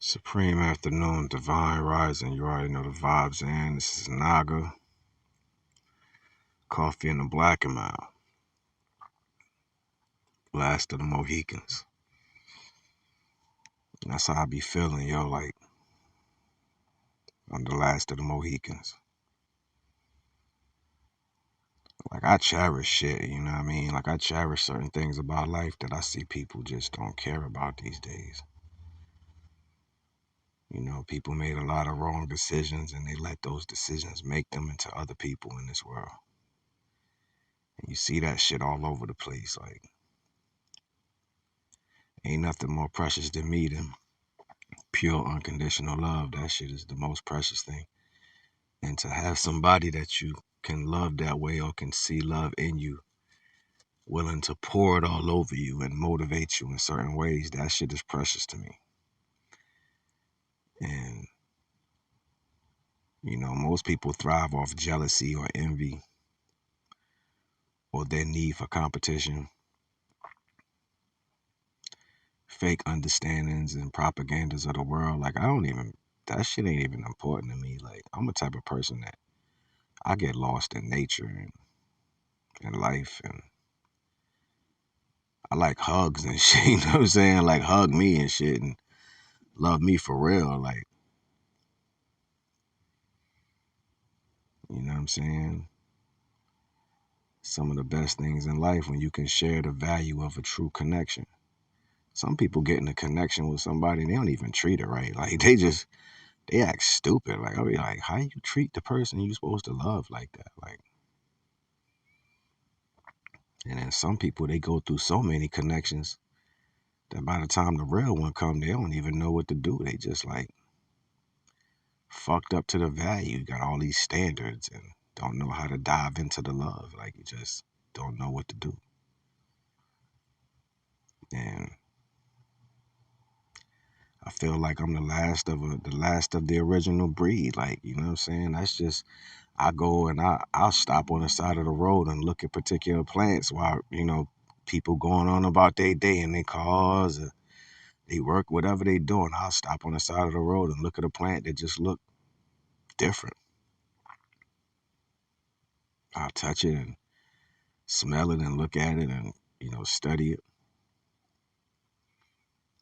Supreme afternoon, divine rising. You already know the vibes, and this is NAGA, coffee in the black and mild. Last of the Mohicans. And that's how I be feeling, yo. Like, I'm the last of the Mohicans. Like, I cherish shit, you know what I mean? Like, I cherish certain things about life that I see people just don't care about these days. You know, people made a lot of wrong decisions and they let those decisions make them into other people in this world. And you see that shit all over the place. Like, ain't nothing more precious than me than pure unconditional love. That shit is the most precious thing. And to have somebody that you can love that way or can see love in you, willing to pour it all over you and motivate you in certain ways, that shit is precious to me. And, you know, most people thrive off jealousy or envy or their need for competition, fake understandings and propagandas of the world. Like, that shit ain't even important to me. Like, I'm a type of person that I get lost in nature and life, and I like hugs and shit, you know what I'm saying? Like, hug me and shit and love me for real. Like, you know what I'm saying? Some of the best things in life when you can share the value of a true connection. Some people get in a connection with somebody and they don't even treat it right. Like, they act stupid. Like, I'll be like, how you treat the person you supposed to love like that? Like, and then some people, they go through so many connections that by the time the real one come, they don't even know what to do. They just like fucked up to the value. You got all these standards and don't know how to dive into the love. Like, you just don't know what to do. And I feel like I'm the last of the original breed. Like, you know what I'm saying? That's just, I go and I'll stop on the side of the road and look at particular plants while, you know, people going on about their day and their cars, or they work, whatever they doing. I'll stop on the side of the road and look at a plant that just look different. I'll touch it and smell it and look at it and, you know, study it.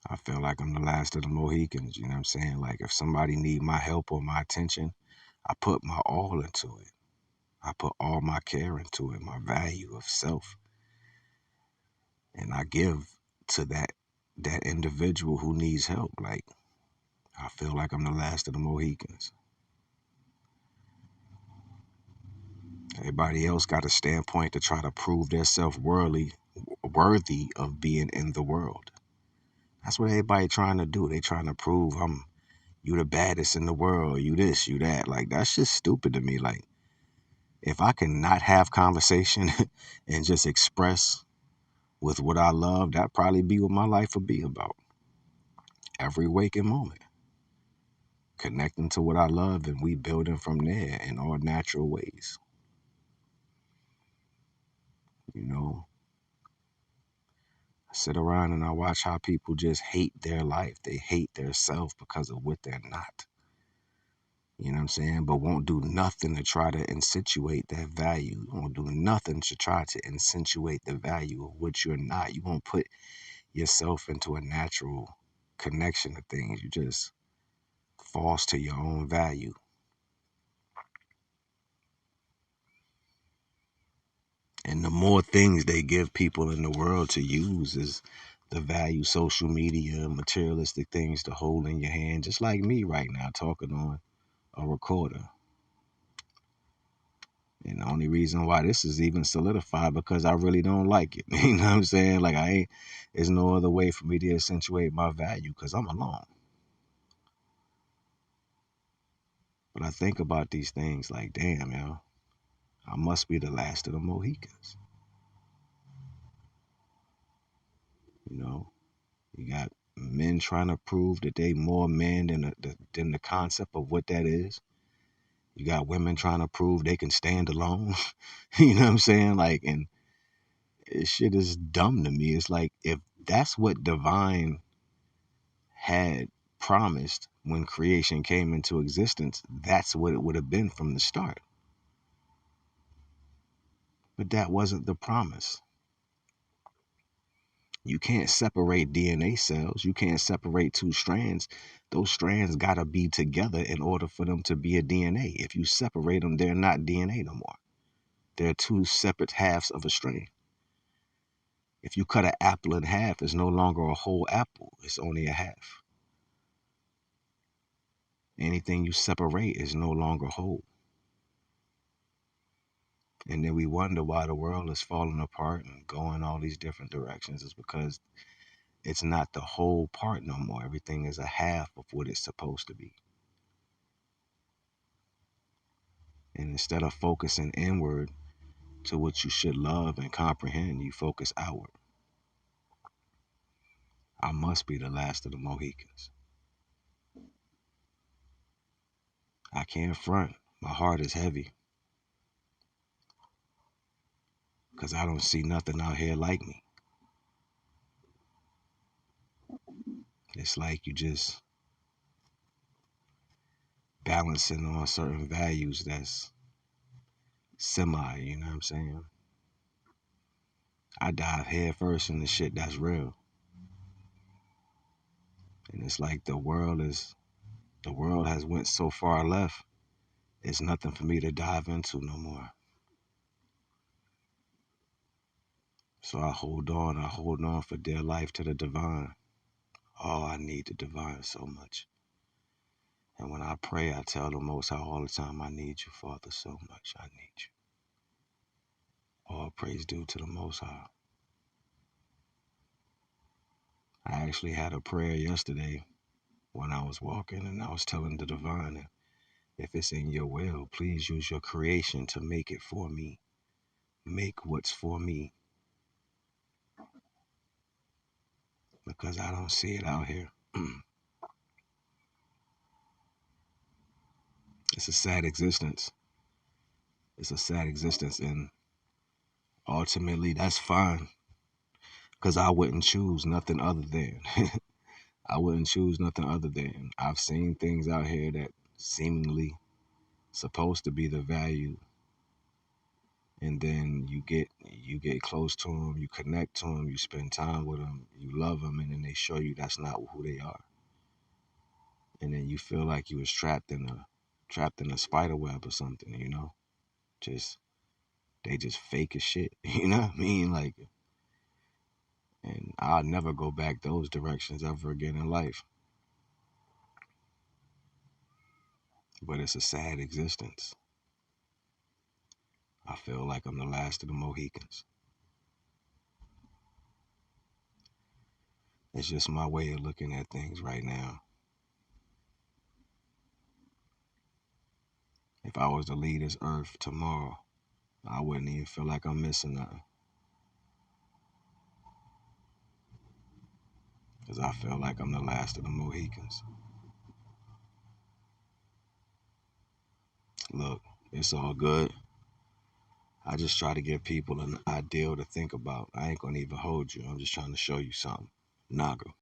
I feel like I'm the last of the Mohicans, you know what I'm saying? Like, if somebody need my help or my attention, I put my all into it. I put all my care into it, my value of self. And I give to that individual who needs help. Like, I feel like I'm the last of the Mohicans. Everybody else got a standpoint to try to prove their worthy of being in the world. That's what everybody trying to do. They trying to prove you the baddest in the world, you this, you that. Like, that's just stupid to me. Like, if I can not have conversation and just express with what I love, that probably be what my life would be about. Every waking moment. Connecting to what I love and we building from there in all natural ways. You know, I sit around and I watch how people just hate their life. They hate their self because of what they're not. You know what I'm saying? But won't do nothing to try to accentuate that value. Won't do nothing to try to accentuate the value of what you're not. You won't put yourself into a natural connection to things. You just false to your own value. And the more things they give people in the world to use is the value social media, materialistic things to hold in your hand, just like me right now talking on a recorder. And the only reason why this is even solidified because I really don't like it. You know what I'm saying? Like, there's no other way for me to accentuate my value because I'm alone. But I think about these things like, damn, yo, I must be the last of the Mohicans. You know, you got men trying to prove that they more men than the concept of what that is. You got women trying to prove they can stand alone. You know what I'm saying? Like, and shit is dumb to me. It's like, if that's what divine had promised when creation came into existence, that's what it would have been from the start. But that wasn't the promise. You can't separate DNA cells. You can't separate two strands. Those strands got to be together in order for them to be a DNA. If you separate them, they're not DNA no more. They're two separate halves of a strand. If you cut an apple in half, it's no longer a whole apple. It's only a half. Anything you separate is no longer whole. And then we wonder why the world is falling apart and going all these different directions. It's because it's not the whole part no more. Everything is a half of what it's supposed to be. And instead of focusing inward to what you should love and comprehend, you focus outward. I must be the last of the Mohicans. I can't front. My heart is heavy because I don't see nothing out here like me. It's like you just balancing on certain values that's semi, you know what I'm saying? I dive head first in the shit that's real. And it's like the world has went so far left, it's nothing for me to dive into no more. So I hold on for dear life to the divine. Oh, I need the divine so much. And when I pray, I tell the Most High all the time, I need you, Father, so much. I need you. All praise due to the Most High. I actually had a prayer yesterday when I was walking, and I was telling the divine, if it's in your will, please use your creation to make it for me. Make what's for me. Because I don't see it out here. It's a sad existence. It's a sad existence, and ultimately that's fine. Because I wouldn't choose nothing other than. I wouldn't choose nothing other than. I've seen things out here that seemingly supposed to be the value, and then you get close to them, you connect to them, you spend time with them, you love them, and then they show you that's not who they are, and then you feel like you was trapped in a spider web or something, just they just fake as shit, you know what I mean, like, and I'll never go back those directions ever again in life. But it's a sad existence. I feel like I'm the last of the Mohicans. It's just my way of looking at things right now. If I was to leave this earth tomorrow, I wouldn't even feel like I'm missing nothing. Because I feel like I'm the last of the Mohicans. Look, it's all good. I just try to give people an ideal to think about. I ain't going to even hold you. I'm just trying to show you something. NAGA.